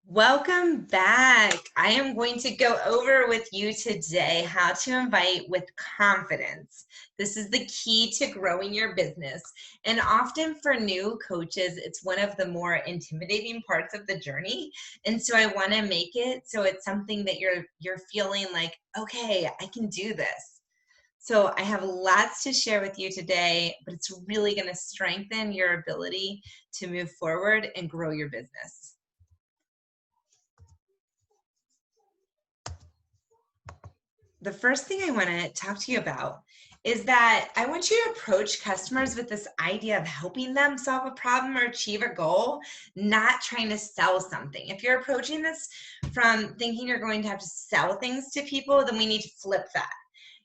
Welcome back. I am going to go over with you today how to invite with confidence. This is the key to growing your business. And often for new coaches, it's one of the more intimidating parts of the journey. And so I want to make it so it's something that you're feeling like, okay, I can do this. So I have lots to share with you today, but it's really going to strengthen your ability to move forward and grow your business. The first thing I want to talk to you about is that I want you to approach customers with this idea of helping them solve a problem or achieve a goal, not trying to sell something. If you're approaching this from thinking you're going to have to sell things to people, then we need to flip that.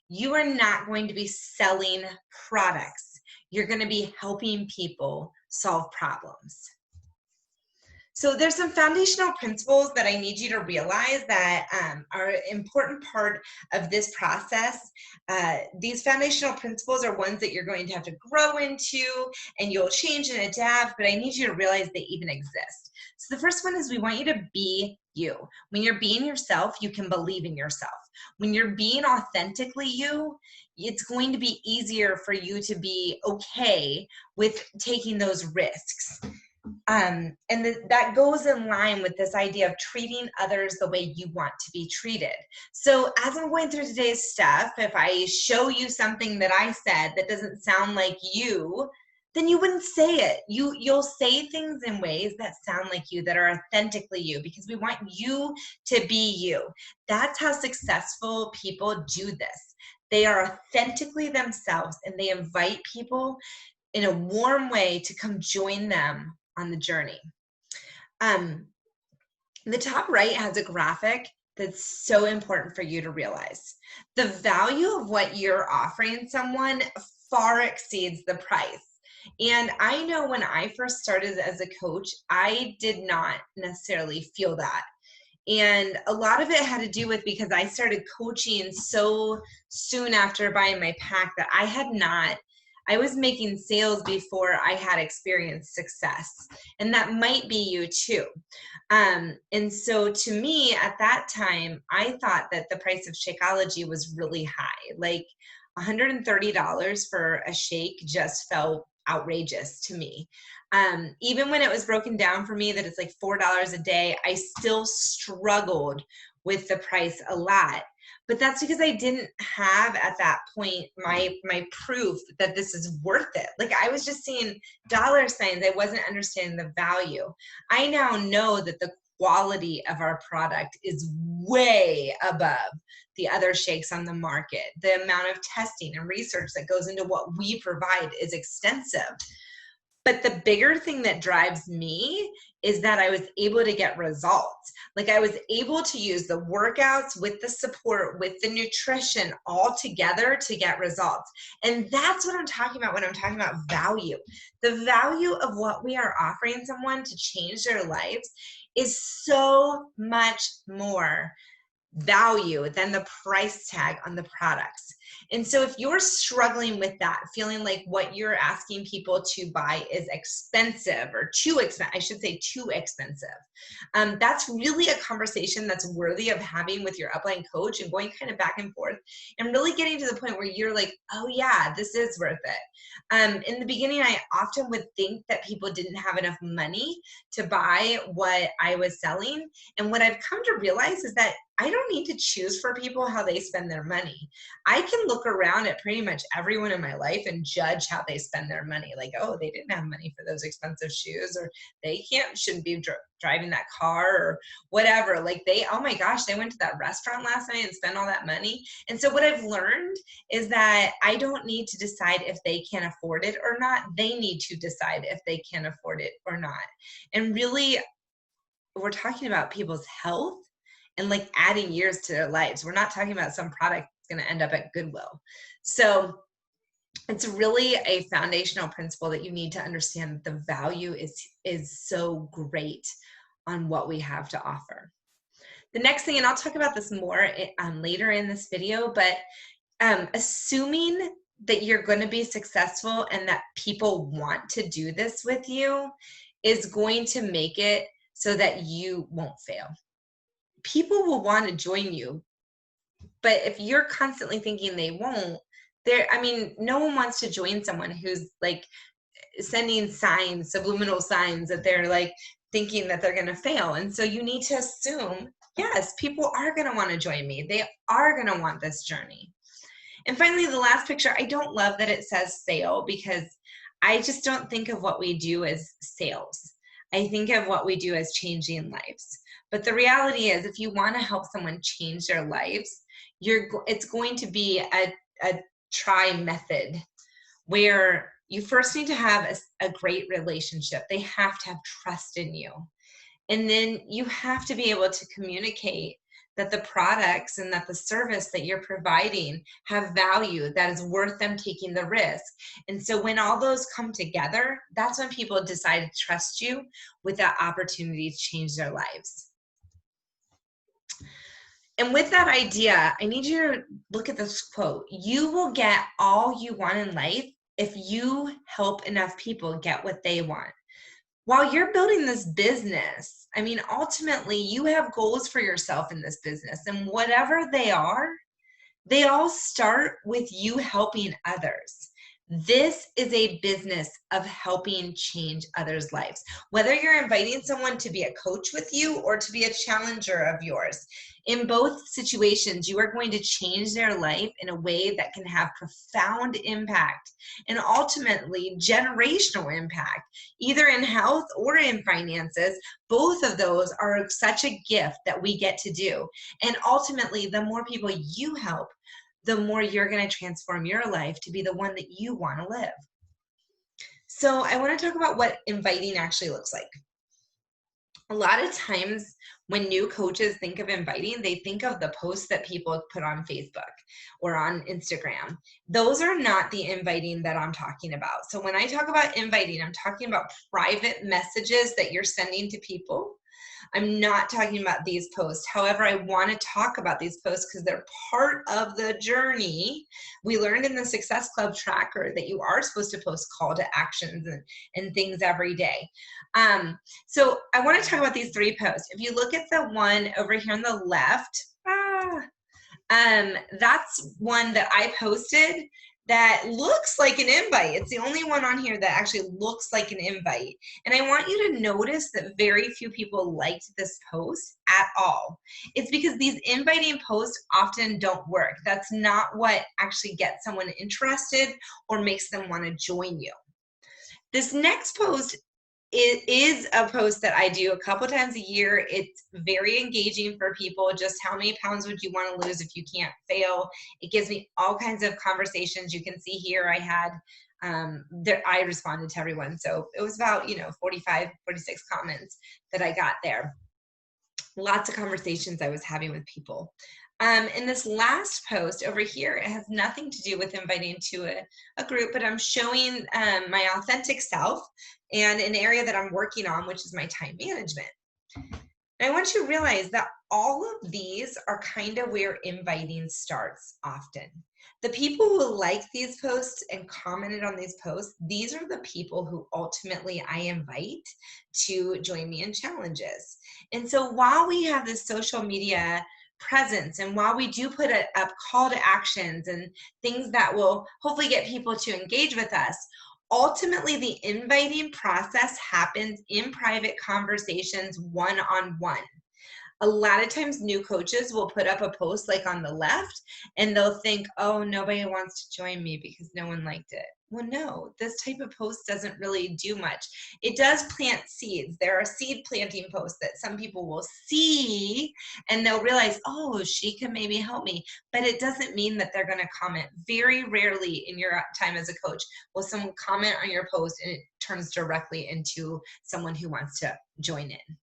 You are not going to be selling products. You're going to be helping people solve problems. So there's some foundational principles that I need you to realize that are an important part of this process. These foundational principles are ones that you're going to have to grow into, and you'll change and adapt, but I need you to realize they even exist. So the first one is we want you to be you. When you're being yourself, you can believe in yourself. When you're being authentically you, it's going to be easier for you to be okay with taking those risks. That goes in line with this idea of treating others the way you want to be treated. So as I'm going through today's stuff, if I show you something that I said that doesn't sound like you, then you wouldn't say it. You'll say things in ways that sound like you, that are authentically you, because we want you to be you. That's how successful people do this. They are authentically themselves, and they invite people in a warm way to come join them on the journey. The top right has a graphic that's so important for you to realize. The value of what you're offering someone far exceeds the price. And I know when I first started as a coach, I did not necessarily feel that. And a lot of it had to do with because I started coaching so soon after buying my pack that I was making sales before I had experienced success. And that might be you too. And so to me at that time, I thought that the price of Shakeology was really high. Like $130 for a shake just felt outrageous to me. Even when it was broken down for me that it's like $4 a day, I still struggled with the price a lot. But that's because I didn't have at that point my proof that this is worth it. Like I was just seeing dollar signs. I wasn't understanding the value. I now know that the quality of our product is way above the other shakes on the market. The amount of testing and research that goes into what we provide is extensive. But the bigger thing that drives me is that I was able to get results. Like I was able to use the workouts with the support, with the nutrition all together to get results. And that's what I'm talking about when I'm talking about value. The value of what we are offering someone to change their lives is so much more value than the price tag on the products. And so if you're struggling with that, feeling like what you're asking people to buy is expensive or too expensive, I should say too expensive, that's really a conversation that's worthy of having with your upline coach and going kind of back and forth and really getting to the point where you're like, oh yeah, this is worth it. In the beginning, I often would think that people didn't have enough money to buy what I was selling. And what I've come to realize is that I don't need to choose for people how they spend their money. I can look around at pretty much everyone in my life and judge how they spend their money. Like, oh, they didn't have money for those expensive shoes, or they shouldn't be driving that car or whatever. Like oh my gosh, they went to that restaurant last night and spent all that money. And so what I've learned is that I don't need to decide if they can afford it or not. They need to decide if they can afford it or not. And really, we're talking about people's health and like adding years to their lives. We're not talking about some product that's going to end up at Goodwill. So it's really a foundational principle that you need to understand that the value is so great on what we have to offer. The next thing, and I'll talk about this more later in this video, but assuming that you're going to be successful and that people want to do this with you is going to make it so that you won't fail. People will want to join you, but if you're constantly thinking they won't, no one wants to join someone who's like sending signs, subliminal signs that they're like thinking that they're going to fail. And so you need to assume, yes, people are going to want to join me. They are going to want this journey. And finally, the last picture, I don't love that it says sale, because I just don't think of what we do as sales. I think of what we do as changing lives. But the reality is, if you want to help someone change their lives, it's going to be a try method where you first need to have a great relationship. They have to have trust in you. And then you have to be able to communicate that the products and that the service that you're providing have value that is worth them taking the risk. And so when all those come together, that's when people decide to trust you with that opportunity to change their lives. And with that idea, I need you to look at this quote. You will get all you want in life if you help enough people get what they want. While you're building this business, ultimately you have goals for yourself in this business, and whatever they all start with you helping others. This is a business of helping change others' lives. Whether you're inviting someone to be a coach with you or to be a challenger of yours, in both situations, you are going to change their life in a way that can have profound impact and ultimately generational impact, either in health or in finances. Both of those are such a gift that we get to do. And ultimately, the more people you help, the more you're going to transform your life to be the one that you want to live. So I want to talk about what inviting actually looks like. A lot of times when new coaches think of inviting, they think of the posts that people put on Facebook or on Instagram. Those are not the inviting that I'm talking about. So when I talk about inviting, I'm talking about private messages that you're sending to people. I'm not talking about these posts. However, I want to talk about these posts because they're part of the journey. We learned in the Success Club tracker that you are supposed to post call to actions and things every day. So I want to talk about these 3 posts. If you look at the one over here on the left, that's one that I posted that looks like an invite. It's the only one on here that actually looks like an invite. And I want you to notice that very few people liked this post at all. It's because these inviting posts often don't work. That's not what actually gets someone interested or makes them want to join you. This next post is a post that I do a couple times a year. It's very engaging for people. Just how many pounds would you want to lose if you can't fail? It gives me all kinds of conversations. You can see here I had, I responded to everyone. So it was about, 45, 46 comments that I got there. Lots of conversations I was having with people. In this last post over here, it has nothing to do with inviting to a group, but I'm showing my authentic self and an area that I'm working on, which is my time management. And I want you to realize that all of these are kind of where inviting starts often. The people who like these posts and commented on these posts, these are the people who ultimately I invite to join me in challenges. And so while we have this social media presence, and while we do put up call to actions and things that will hopefully get people to engage with us, ultimately the inviting process happens in private conversations one-on-one. A lot of times new coaches will put up a post like on the left and they'll think, oh, nobody wants to join me because no one liked it. Well, no, this type of post doesn't really do much. It does plant seeds. There are seed planting posts that some people will see and they'll realize, oh, she can maybe help me. But it doesn't mean that they're going to comment. Very rarely in your time as a coach will someone comment on your post and it turns directly into someone who wants to join in.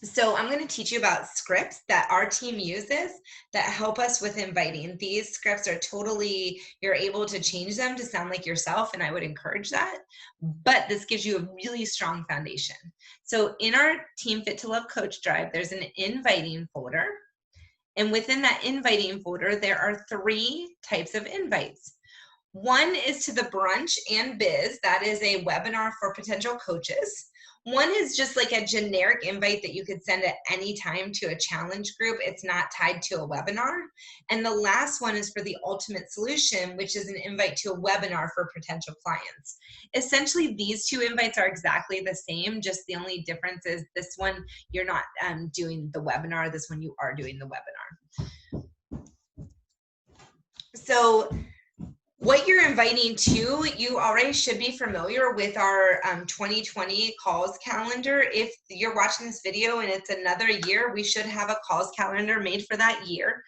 So I'm going to teach you about scripts that our team uses that help us with inviting. These scripts are totally, you're able to change them to sound like yourself, and I would encourage that. But this gives you a really strong foundation. So in our Team Fit to Love Coach Drive, there's an inviting folder. And within that inviting folder, there are 3 types of invites. One is to the Brunch and Biz. That is a webinar for potential coaches. One is just like a generic invite that you could send at any time to a challenge group. It's not tied to a webinar. And the last one is for the ultimate solution, which is an invite to a webinar for potential clients. Essentially, these two invites are exactly the same, just the only difference is this one, you're not doing the webinar. This one, you are doing the webinar. So what you're inviting to, you already should be familiar with our 2020 calls calendar. If you're watching this video and it's another year, we should have a calls calendar made for that year.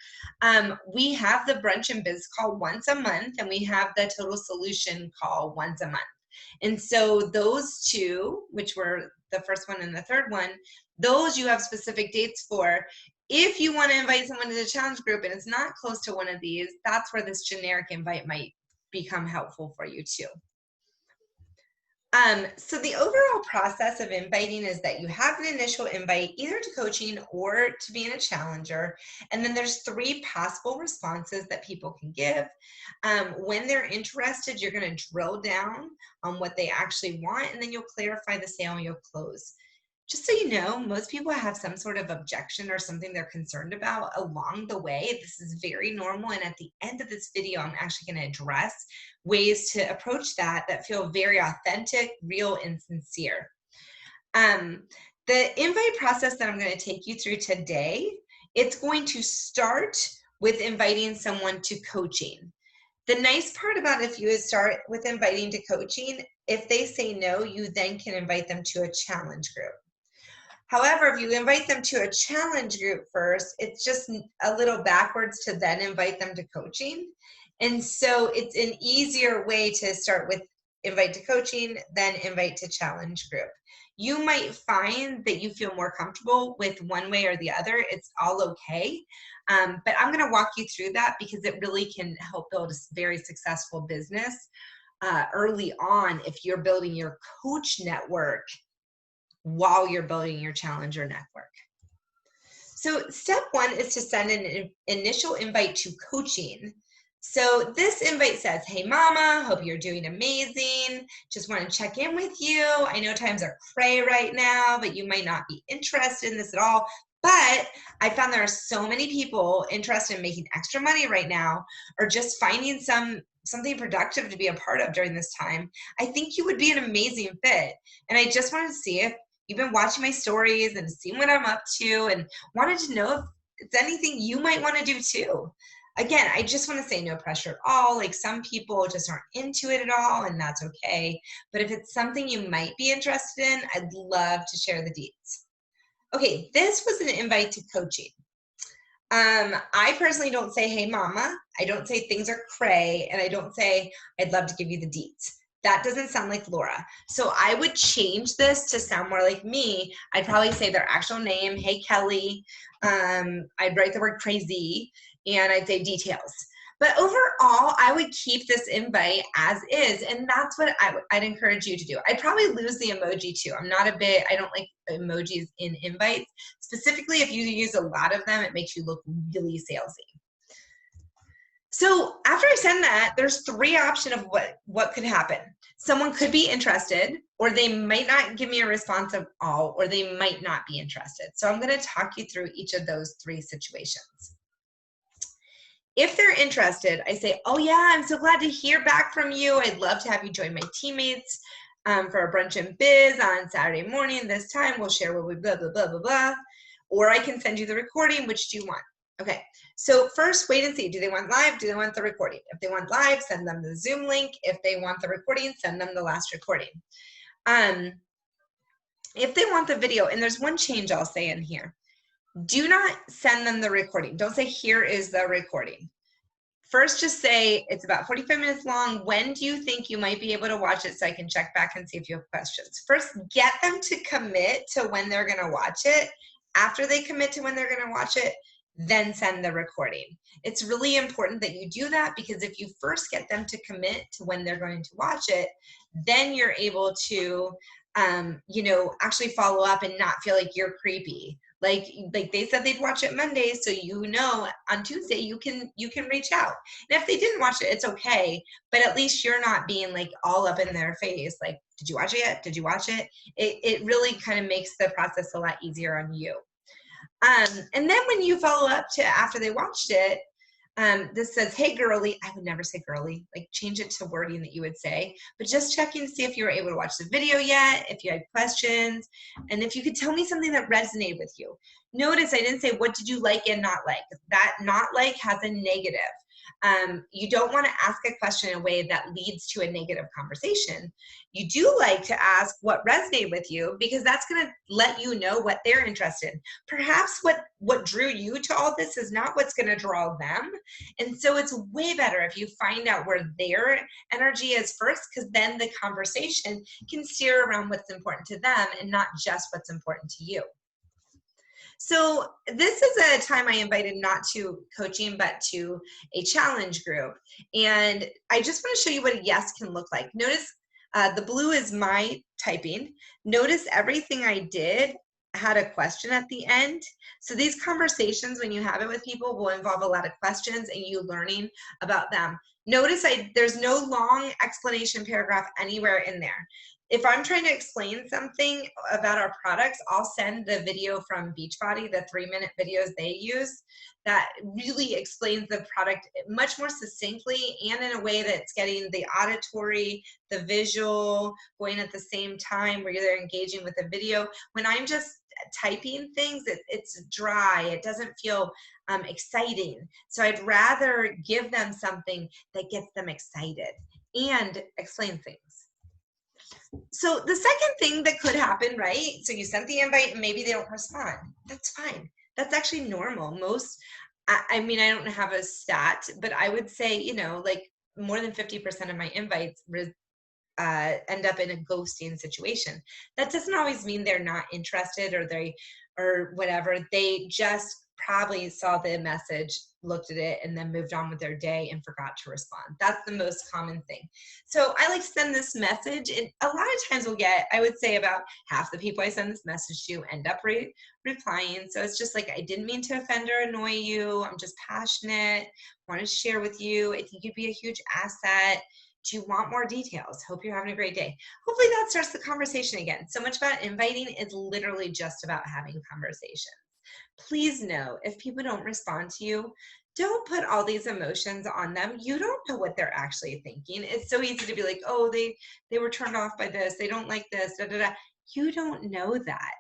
We have the brunch and biz call once a month, and we have the total solution call once a month. And so those two, which were the first one and the third one, those you have specific dates for. If you want to invite someone to the challenge group and it's not close to one of these, that's where this generic invite might become helpful for you too. So the overall process of inviting is that you have an initial invite either to coaching or to being a challenger, and then there's 3 possible responses that people can give. When they're interested, you're going to drill down on what they actually want, and then you'll clarify the sale and you'll close. Just so you know, most people have some sort of objection or something they're concerned about along the way. This is very normal, and at the end of this video, I'm actually going to address ways to approach that feel very authentic, real, and sincere. The invite process that I'm going to take you through today, it's going to start with inviting someone to coaching. The nice part about if you start with inviting to coaching, if they say no, you then can invite them to a challenge group. However, if you invite them to a challenge group first, it's just a little backwards to then invite them to coaching. And so it's an easier way to start with invite to coaching, then invite to challenge group. You might find that you feel more comfortable with one way or the other. It's all okay. But I'm going to walk you through that because it really can help build a very successful business early on if you're building your coach network while you're building your challenger network. So step 1 is to send an initial invite to coaching. So this invite says, hey mama, hope you're doing amazing. Just want to check in with you. I know times are cray right now, but you might not be interested in this at all. But I found there are so many people interested in making extra money right now, or just finding something productive to be a part of during this time. I think you would be an amazing fit. And I just wanted to see if you've been watching my stories and seen what I'm up to and wanted to know if it's anything you might want to do too. Again, I just want to say no pressure at all. Like some people just aren't into it at all, and that's okay. But if it's something you might be interested in, I'd love to share the deets. Okay, this was an invite to coaching. I personally don't say, hey mama, I don't say things are cray, and I don't say, I'd love to give you the deets. That doesn't sound like Laura. So I would change this to sound more like me. I'd probably say their actual name, hey Kelly. I'd write the word crazy, and I'd say details. But overall, I would keep this invite as is, and that's what I'd encourage you to do. I'd probably lose the emoji too. I don't like emojis in invites. Specifically, if you use a lot of them, it makes you look really salesy. So after I send that, there's 3 options of what could happen. Someone could be interested, or they might not give me a response at all, or they might not be interested. So I'm going to talk you through each of those 3 situations. If they're interested, I say, oh yeah, I'm so glad to hear back from you. I'd love to have you join my teammates for a brunch and biz on Saturday morning. This time we'll share what we blah, blah, blah, blah, blah. Or I can send you the recording. Which do you want? Okay, so first wait and see. Do they want live? Do they want the recording? If they want live, send them the Zoom link. If they want the recording, send them the last recording. If they want the video, and there's one change I'll say in here, do not send them the recording. Don't say, here is the recording. First, just say, it's about 45 minutes long. When do you think you might be able to watch it so I can check back and see if you have questions? First, get them to commit to when they're going to watch it. After they commit to when they're going to watch it, then send the recording. It's really important that you do that, because if you first get them to commit to when they're going to watch it, then you're able to, actually follow up and not feel like you're creepy. Like they said they'd watch it Monday, so on Tuesday you can reach out. And if they didn't watch it, it's okay, but at least you're not being like all up in their face, like, did you watch it yet? Did you watch it? It really kind of makes the process a lot easier on you. And then when you follow up to after they watched it, this says, hey, girly. I would never say girly. Like, change it to wording that you would say. But just checking to see if you were able to watch the video yet, if you had questions, and if you could tell me something that resonated with you. Notice I didn't say, what did you like and not like? That not like has a negative. You don't want to ask a question in a way that leads to a negative conversation. You do like to ask what resonated with you, because that's going to let you know what they're interested in. Perhaps what drew you to all this is not what's going to draw them. And so it's way better if you find out where their energy is first, because then the conversation can steer around what's important to them and not just what's important to you. So this is a time I invited not to coaching, but to a challenge group. And I just want to show you what a yes can look like. Notice the blue is my typing. Notice everything I did had a question at the end. So these conversations, when you have it with people, will involve a lot of questions and you learning about them. Notice there's no long explanation paragraph anywhere in there. If I'm trying to explain something about our products, I'll send the video from Beachbody, the 3-minute videos they use, that really explains the product much more succinctly and in a way that's getting the auditory, the visual going at the same time, where they're engaging with the video. When I'm just typing things, it's dry. It doesn't feel exciting. So I'd rather give them something that gets them excited and explain things. So the second thing that could happen, right? So you sent the invite and maybe they don't respond. That's fine. That's actually normal. I mean, I don't have a stat, but I would say, like more than 50% of my invites end up in a ghosting situation. That doesn't always mean they're not interested or whatever. They just probably saw the message, looked at it, and then moved on with their day and forgot to respond. That's the most common thing. So I like to send this message, and a lot of times I would say about half the people I send this message to end up replying. So it's just like, I didn't mean to offend or annoy you. I'm just passionate, want to share with you. I think you'd be a huge asset. Do you want more details? Hope you're having a great day. Hopefully that starts the conversation again. So much about inviting is literally just about having conversations. Please know, if people don't respond to you, don't put all these emotions on them. You don't know what they're actually thinking. It's so easy to be like, oh, they were turned off by this. They don't like this, da, da, da. You don't know that.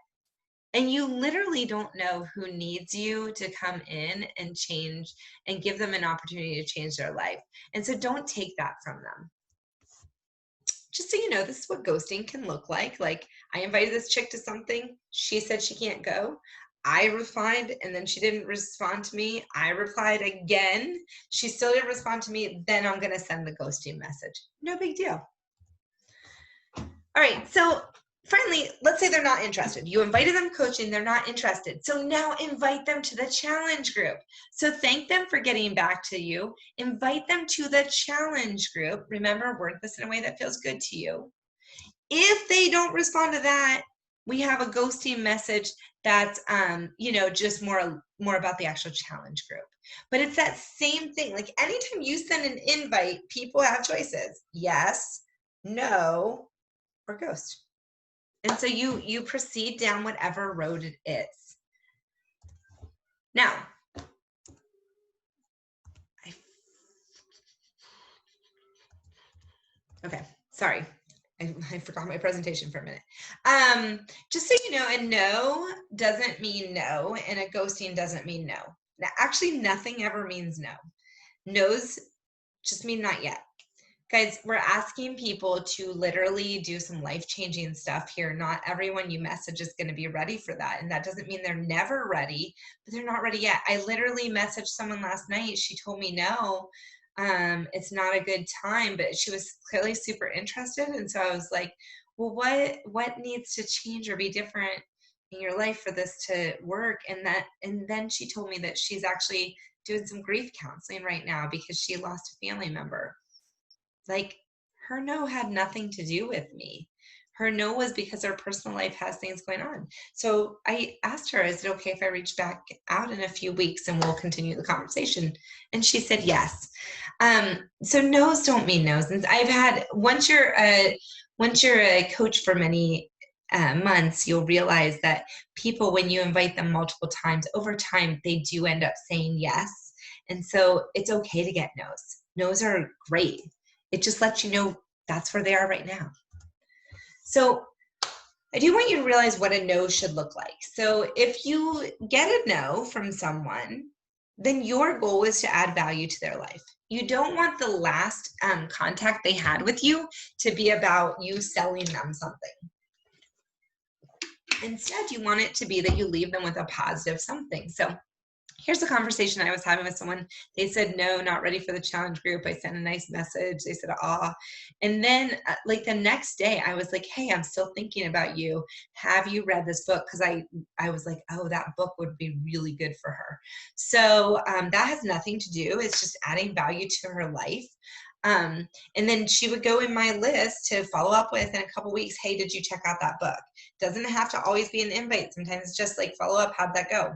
And you literally don't know who needs you to come in and change and give them an opportunity to change their life. And so don't take that from them. Just so you know, this is what ghosting can look like. Like, I invited this chick to something. She said she can't go. I replied, and then she didn't respond to me. I replied again. She still didn't respond to me. Then I'm going to send the ghosting message. No big deal. All right. So finally, let's say they're not interested. You invited them coaching. They're not interested. So now invite them to the challenge group. So thank them for getting back to you. Invite them to the challenge group. Remember, word this in a way that feels good to you. If they don't respond to that, we have a ghosting message that's, just more about the actual challenge group. But it's that same thing. Like, anytime you send an invite, people have choices. Yes, no, or ghost. And so you proceed down whatever road it is. Now, okay, sorry. I forgot my presentation for a minute. Just so you know, a no doesn't mean no, and a ghosting doesn't mean no. Now, actually, nothing ever means no. No's just mean not yet. Guys, we're asking people to literally do some life-changing stuff here. Not everyone you message is going to be ready for that. And that doesn't mean they're never ready, but they're not ready yet. I literally messaged someone last night. She told me no. It's not a good time, but she was clearly super interested. And so I was like, well, what needs to change or be different in your life for this to work? And then she told me that she's actually doing some grief counseling right now because she lost a family member. Like, her no had nothing to do with me. Her no was because her personal life has things going on. So I asked her, is it okay if I reach back out in a few weeks and we'll continue the conversation? And she said yes. So no's don't mean no's. And I've had, once you're a coach for many months, you'll realize that people, when you invite them multiple times, over time, they do end up saying yes. And so it's okay to get no's. No's are great. It just lets you know that's where they are right now. So I do want you to realize what a no should look like. So if you get a no from someone, then your goal is to add value to their life. You don't want the last contact they had with you to be about you selling them something. Instead, you want it to be that you leave them with a positive something. So here's a conversation I was having with someone. They said, no, not ready for the challenge group. I sent a nice message. They said, and then like the next day I was like, hey, I'm still thinking about you. Have you read this book? Because I was like, oh, that book would be really good for her. So that has nothing to do. It's just adding value to her life. And then she would go in my list to follow up with in a couple weeks. Hey, did you check out that book? Doesn't have to always be an invite. Sometimes it's just like follow up. How'd that go?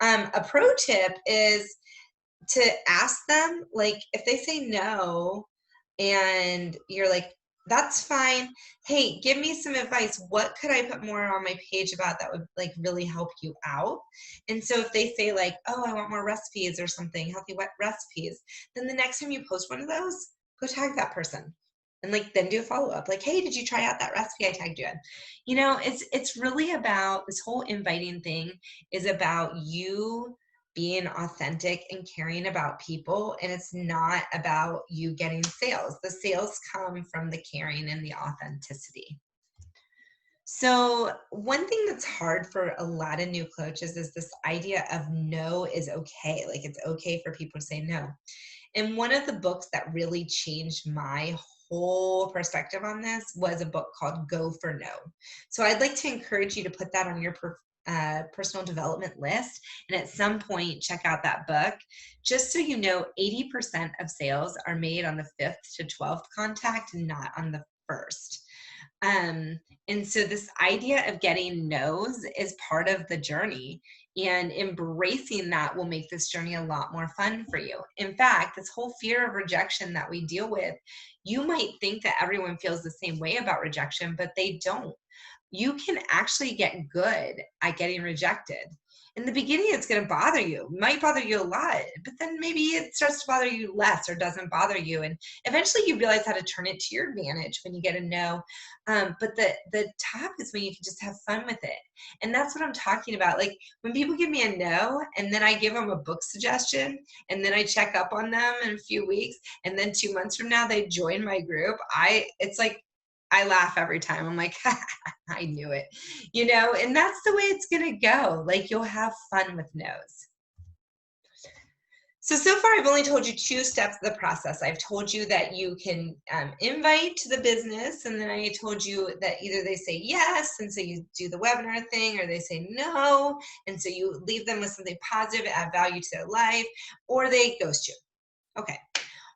A pro tip is to ask them, like, if they say no and you're like, that's fine. Hey, give me some advice. What could I put more on my page about that would like really help you out? And so if they say like, oh, I want more recipes or something, healthy wet recipes, then the next time you post one of those, go tag that person. And like then do a follow-up. Like, hey, did you try out that recipe I tagged you in? You know, it's really about this whole inviting thing is about you being authentic and caring about people, and it's not about you getting sales. The sales come from the caring and the authenticity. So one thing that's hard for a lot of new coaches is this idea of no is okay. Like it's okay for people to say no. And one of the books that really changed my whole perspective on this was a book called Go for No. So I'd like to encourage you to put that on your personal development list. And at some point, check out that book. Just so you know, 80% of sales are made on the 5th to 12th contact, not on the first. And so this idea of getting no's is part of the journey, and embracing that will make this journey a lot more fun for you. In fact, this whole fear of rejection that we deal with, you might think that everyone feels the same way about rejection, but they don't. You can actually get good at getting rejected. In the beginning, it's going to bother you. It might bother you a lot, but then maybe it starts to bother you less or doesn't bother you. And eventually you realize how to turn it to your advantage when you get a no. But the top is when you can just have fun with it. And that's what I'm talking about. Like when people give me a no and then I give them a book suggestion and then I check up on them in a few weeks and then 2 months from now they join my group, it's like I laugh every time. I'm like, I knew it, you know, and that's the way it's going to go. Like you'll have fun with no's. So far I've only told you 2 steps of the process. I've told you that you can invite to the business, and then I told you that either they say yes, and so you do the webinar thing, or they say no, and so you leave them with something positive, add value to their life, or they ghost you. Okay,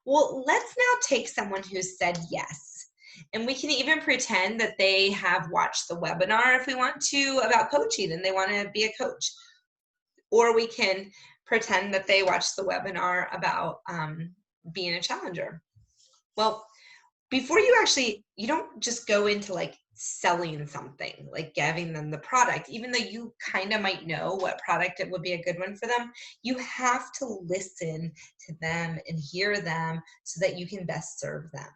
well, let's now take someone who said yes. And we can even pretend that they have watched the webinar if we want to about coaching and they want to be a coach. Or we can pretend that they watched the webinar about being a challenger. Well, before you don't just go into like selling something, like giving them the product, even though you kind of might know what product it would be a good one for them, you have to listen to them and hear them so that you can best serve them.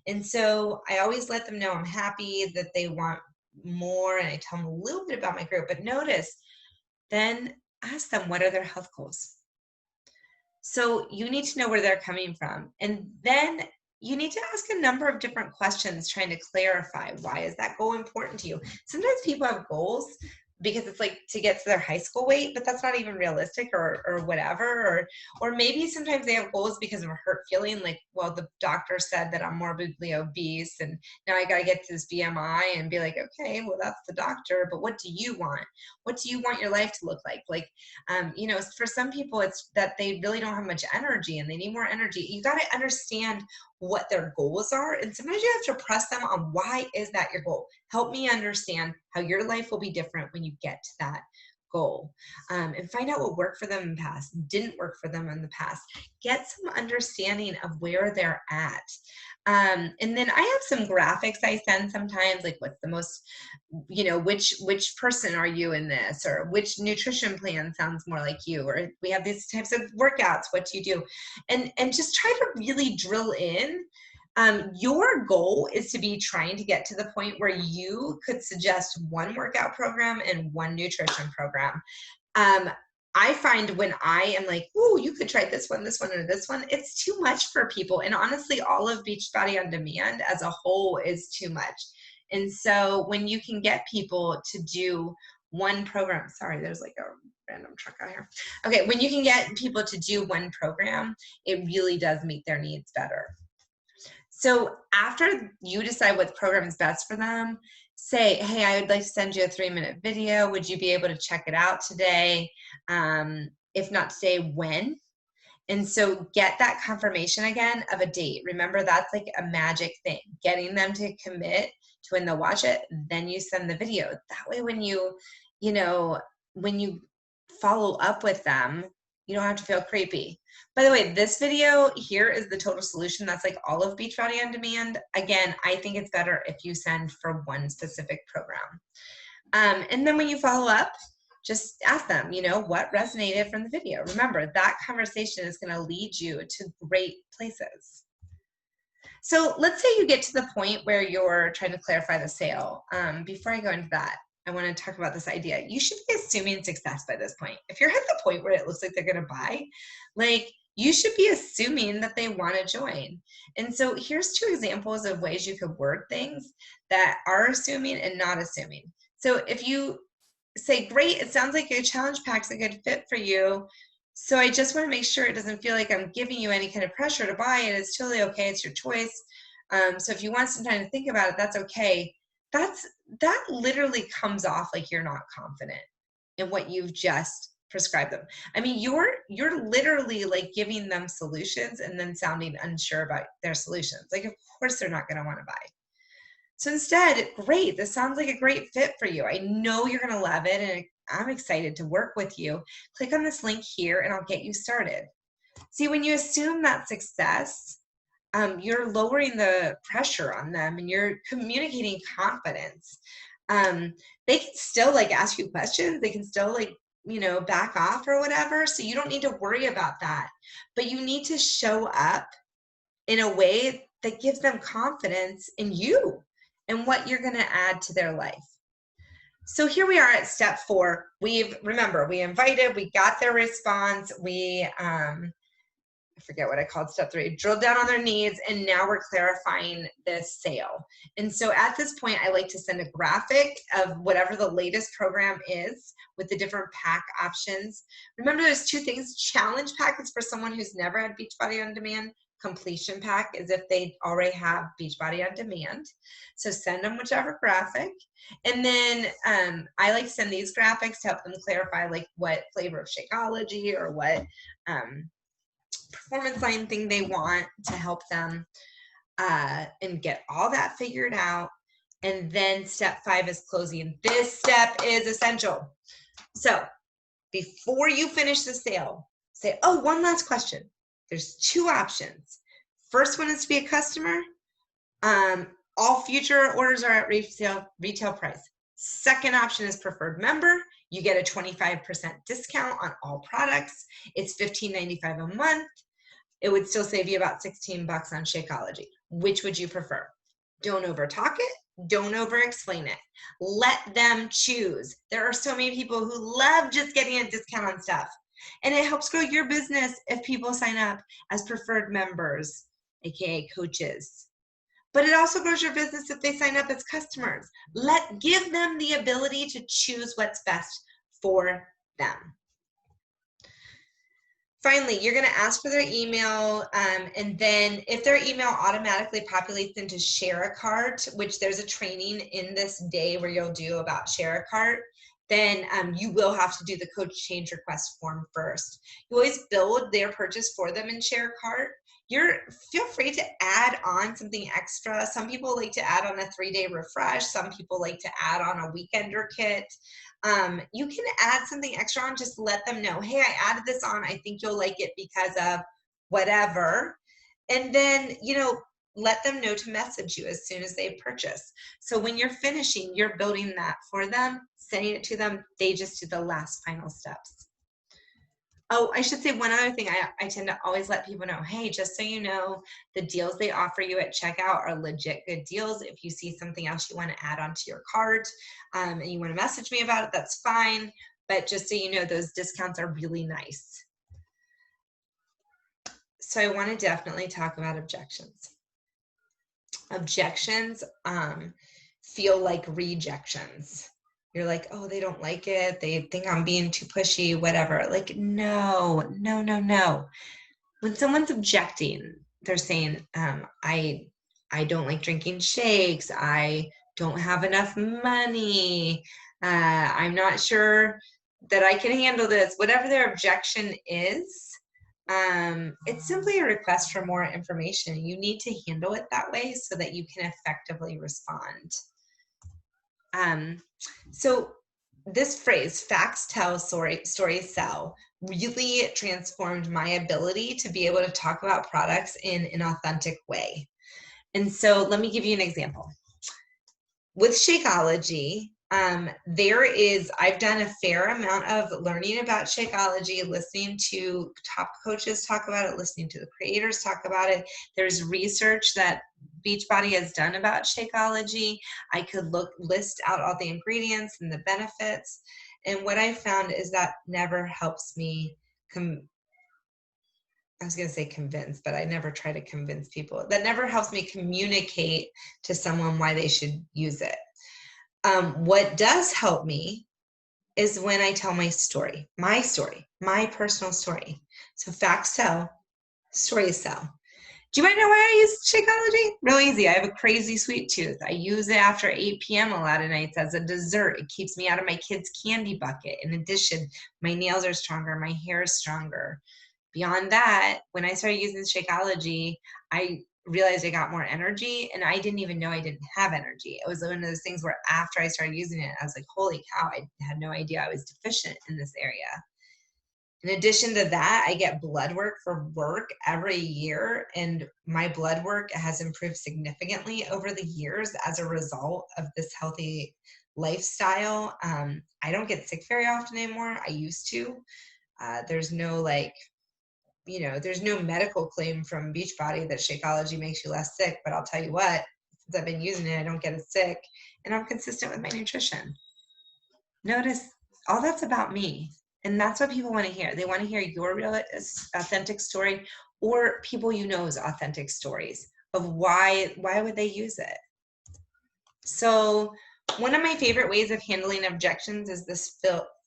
And so I always let them know I'm happy that they want more, and I tell them a little bit about my group, but notice, then ask them what are their health goals. So you need to know where they're coming from. And then you need to ask a number of different questions trying to clarify, why is that goal important to you? Sometimes people have goals because it's like to get to their high school weight, but that's not even realistic or whatever. Or maybe sometimes they have goals because of a hurt feeling, like, well, the doctor said that I'm morbidly obese and now I got to get to this BMI, and be like, okay, well, that's the doctor, but what do you want? What do you want your life to look like? Like, you know, for some people, it's that they really don't have much energy and they need more energy. You got to understand what their goals are. And sometimes you have to press them on, why is that your goal? Help me understand how your life will be different when you get to that goal, and find out what worked for them in the past, didn't work for them in the past. Get some understanding of where they're at. And then I have some graphics I send sometimes, like what's the most, which person are you in this, or which nutrition plan sounds more like you, or we have these types of workouts, what do you do? And just try to really drill in. Your goal is to be trying to get to the point where you could suggest one workout program and one nutrition program. I find when I am like, oh, you could try this one, and this one, it's too much for people. And honestly, all of Beachbody On Demand as a whole is too much. And so when you can get people to do one program, sorry, there's like a random truck out here. Okay, when you can get people to do one program, it really does meet their needs better. So after you decide what program is best for them, say, hey, I would like to send you a 3-minute video. Would you be able to check it out today? If not today, when? And so get that confirmation again of a date. Remember, that's like a magic thing, getting them to commit to when they'll watch it, then you send the video. That way when when you follow up with them, you don't have to feel creepy. By the way, this video here is the total solution. That's like all of Beachbody On Demand. Again, I think it's better if you send for one specific program. And then when you follow up, just ask them, what resonated from the video. Remember, that conversation is going to lead you to great places. So let's say you get to the point where you're trying to clarify the sale. Before I go into that, I want to talk about this idea. You should be assuming success by this point. If you're at the point where it looks like they're going to buy, you should be assuming that they want to join. And so here's 2 examples of ways you could word things that are assuming and not assuming. So if you say, great, it sounds like your challenge pack's a good fit for you. So I just want to make sure it doesn't feel like I'm giving you any kind of pressure to buy it. It's totally okay. It's your choice. So if you want some time to think about it, that's okay. That literally comes off like you're not confident in what you've just prescribed them. I mean, you're literally like giving them solutions and then sounding unsure about their solutions. Like, of course they're not going to want to buy. So instead, great, this sounds like a great fit for you. I know you're going to love it, and I'm excited to work with you. Click on this link here and I'll get you started. See, when you assume that success, you're lowering the pressure on them and you're communicating confidence. They can still ask you questions. They can still back off or whatever. So you don't need to worry about that, but you need to show up in a way that gives them confidence in you and what you're going to add to their life. So here we are at step 4. We invited, we got their response. I forget what I called step 3, drilled down on their needs, and now we're clarifying the sale. And so at this point, I like to send a graphic of whatever the latest program is with the different pack options. Remember, there's 2 things. Challenge pack is for someone who's never had Beachbody On Demand. Completion pack is if they already have Beachbody On Demand. So send them whichever graphic. And then I like to send these graphics to help them clarify what flavor of Shakeology or what performance line thing they want to help them and get all that figured out. And then step 5 is closing. This step is essential. So before you finish the sale, say, oh, one last question. There's 2 options. First one is to be a customer. All future orders are at retail price. Second option is preferred member. You get a 25% discount on all products. It's $15.95 a month. It would still save you about $16 on Shakeology. Which would you prefer? Don't overtalk it. Don't over-explain it. Let them choose. There are so many people who love just getting a discount on stuff. And it helps grow your business if people sign up as preferred members, aka coaches. But it also grows your business if they sign up as customers. Give them the ability to choose what's best for them. Finally, you're going to ask for their email, and then if their email automatically populates into Share a Cart, which there's a training in this day where you'll do about Share a Cart, then you will have to do the coach change request form first. You always build their purchase for them in Share Cart. Feel free to add on something extra. Some people like to add on a 3-day refresh. Some people like to add on a weekender kit. You can add something extra on, just let them know, hey, I added this on. I think you'll like it because of whatever. And then, let them know to message you as soon as they purchase. So when you're finishing, you're building that for them, sending it to them. They just do the last final steps. Oh, I should say one other thing. I tend to always let people know, hey, just so you know, the deals they offer you at checkout are legit good deals. If you see something else you want to add onto your cart and you want to message me about it, that's fine. But just so you know, those discounts are really nice. So I want to definitely talk about objections. Objections feel like rejections. You're like, oh, they don't like it. They think I'm being too pushy, whatever. Like, no. When someone's objecting, they're saying, I don't like drinking shakes. I don't have enough money. I'm not sure that I can handle this. Whatever their objection is, it's simply a request for more information. You need to handle it that way so that you can effectively respond. So this phrase, facts tell, stories sell, really transformed my ability to be able to talk about products in an authentic way. And so let me give you an example. With Shakeology, I've done a fair amount of learning about Shakeology, listening to top coaches talk about it, listening to the creators talk about it. There's research that Beachbody has done about Shakeology. I could list out all the ingredients and the benefits. And what I found is that never helps me I was going to say convince, but I never try to convince people. That never helps me communicate to someone why they should use it. What does help me is when I tell my story, my personal story. So facts tell, stories sell. Do you want to know why I use Shakeology? Real easy. I have a crazy sweet tooth. I use it after 8 p.m. a lot of nights as a dessert. It keeps me out of my kids' candy bucket. In addition, my nails are stronger. My hair is stronger. Beyond that, when I started using Shakeology, I realized I got more energy, and I didn't even know I didn't have energy. It was one of those things where after I started using it, I was like, holy cow, I had no idea I was deficient in this area. In addition to that, I get blood work for work every year, and my blood work has improved significantly over the years as a result of this healthy lifestyle. I don't get sick very often anymore. I used to. There's no there's no medical claim from Beachbody that Shakeology makes you less sick, but I'll tell you what, since I've been using it, I don't get as sick, and I'm consistent with my nutrition. Notice all that's about me, and that's what people want to hear. They want to hear your real, authentic story, or people you know's authentic stories of why would they use it. So one of my favorite ways of handling objections is this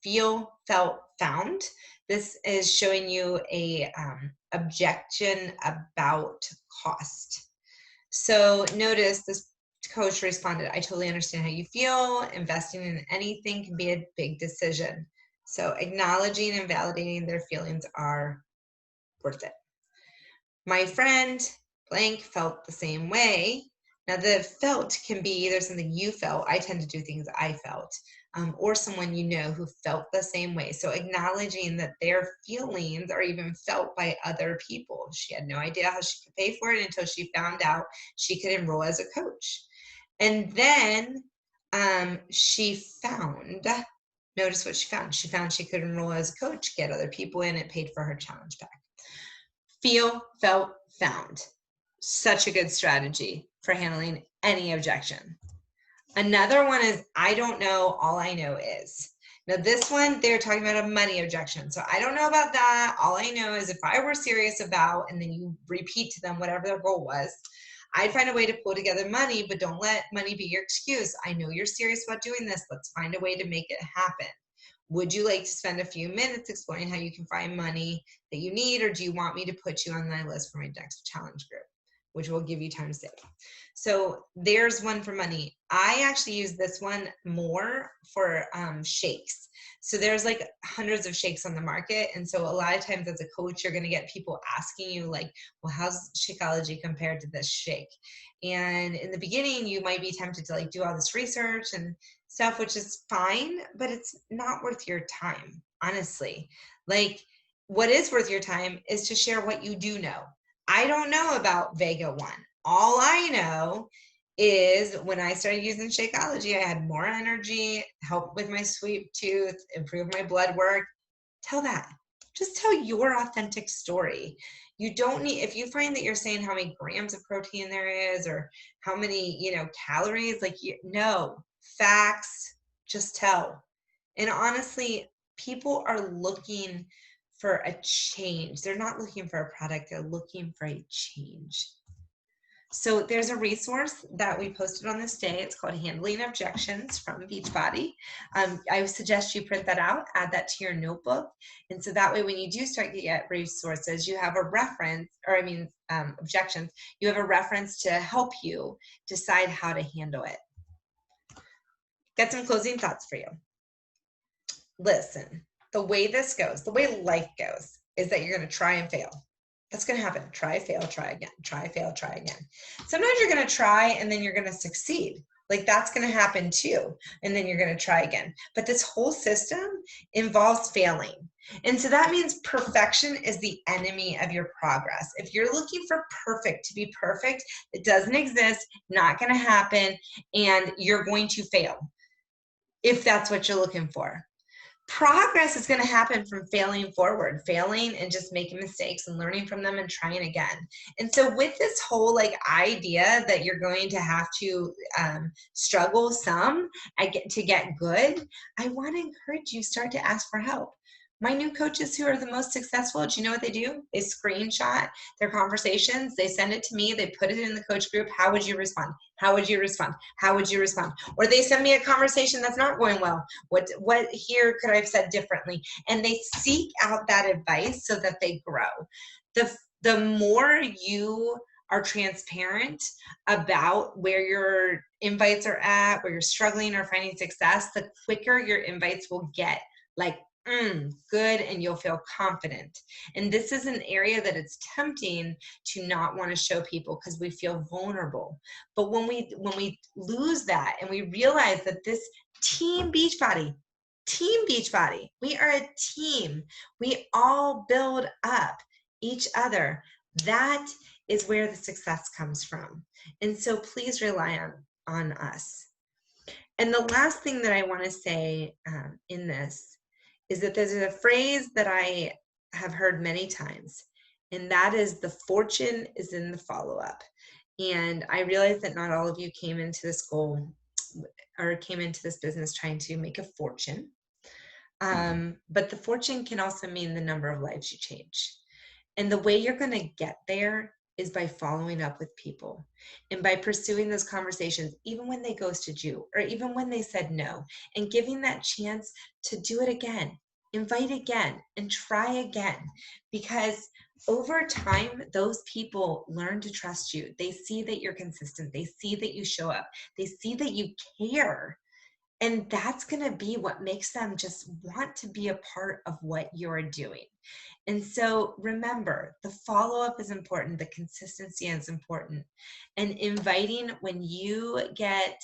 feel, felt, found. This is showing you a objection about cost. So notice this coach responded, I totally understand how you feel. Investing in anything can be a big decision. So acknowledging and validating their feelings are worth it. My friend blank felt the same way. Now the felt can be either something you felt. I tend to do things I felt. Or someone you know who felt the same way. So acknowledging that their feelings are even felt by other people. She had no idea how she could pay for it until she found out she could enroll as a coach. And then she found, notice what she found. She found she could enroll as a coach, get other people in, it paid for her challenge pack. Feel, felt, found. Such a good strategy for handling any objection. Another one is, I don't know, all I know is. Now this one, they're talking about a money objection. So I don't know about that. All I know is if I were serious about, and then you repeat to them whatever their goal was, I'd find a way to pull together money, but don't let money be your excuse. I know you're serious about doing this. Let's find a way to make it happen. Would you like to spend a few minutes exploring how you can find money that you need, or do you want me to put you on my list for my next challenge group? which will give you time to save. So there's one for money. I actually use this one more for shakes. So there's like hundreds of shakes on the market. And so a lot of times as a coach, you're going to get people asking you like, well, how's Shakeology compared to this shake? And in the beginning, you might be tempted to like do all this research and stuff, which is fine, but it's not worth your time, honestly. Like, what is worth your time is to share what you do know. I don't know about Vega 1. All I know is when I started using Shakeology, I had more energy, helped with my sweet tooth, improved my blood work. Tell that. Just tell your authentic story. You don't need, if you find that you're saying how many grams of protein there is or how many, calories, like, no, facts, just tell. And honestly, people are looking for a change. They're not looking for a product, they're looking for a change. So there's a resource that we posted on this day. It's called Handling Objections from Beachbody. I suggest you print that out, add that to your notebook. And so that way, when you do start to get resources, you have a reference, objections, you have a reference to help you decide how to handle it. Got some closing thoughts for you. Listen, the way this goes, the way life goes, is that you're going to try and fail. That's going to happen. Try, fail, try again. Try, fail, try again. Sometimes you're going to try and then you're going to succeed. Like that's going to happen too. And then you're going to try again. But this whole system involves failing. And so that means perfection is the enemy of your progress. If you're looking for perfect to be perfect, it doesn't exist, not going to happen, and you're going to fail if that's what you're looking for. Progress is going to happen from failing forward, failing and just making mistakes and learning from them and trying again. And so with this whole idea that you're going to have to struggle some to get good, I want to encourage you start to ask for help. My new coaches who are the most successful, do you know what they do? They screenshot their conversations. They send it to me. They put it in the coach group. How would you respond? How would you respond? How would you respond? Or they send me a conversation that's not going well. What here could I have said differently? And they seek out that advice so that they grow. The more you are transparent about where your invites are at, where you're struggling or finding success, the quicker your invites will get good, and you'll feel confident. And this is an area that it's tempting to not want to show people because we feel vulnerable. But when we lose that and we realize that this team Beachbody, we are a team. We all build up each other. That is where the success comes from. And so please rely on us. And the last thing that I want to say in this is that there's a phrase that I have heard many times, and that is the fortune is in the follow-up. And I realize that not all of you came into this goal or came into this business trying to make a fortune. But the fortune can also mean the number of lives you change. And the way you're going to get there is by following up with people and by pursuing those conversations, even when they ghosted you or even when they said no, and giving that chance to do it again, invite again, and try again. Because over time, those people learn to trust you. They see that you're consistent. They see that you show up. They see that you care. And that's going to be what makes them just want to be a part of what you're doing. And so remember, the follow-up is important. The consistency is important. And inviting, when you get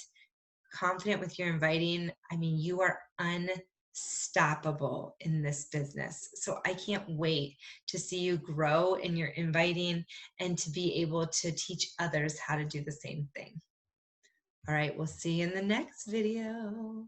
confident with your inviting, you are unstoppable in this business. So I can't wait to see you grow in your inviting and to be able to teach others how to do the same thing. All right, we'll see you in the next video.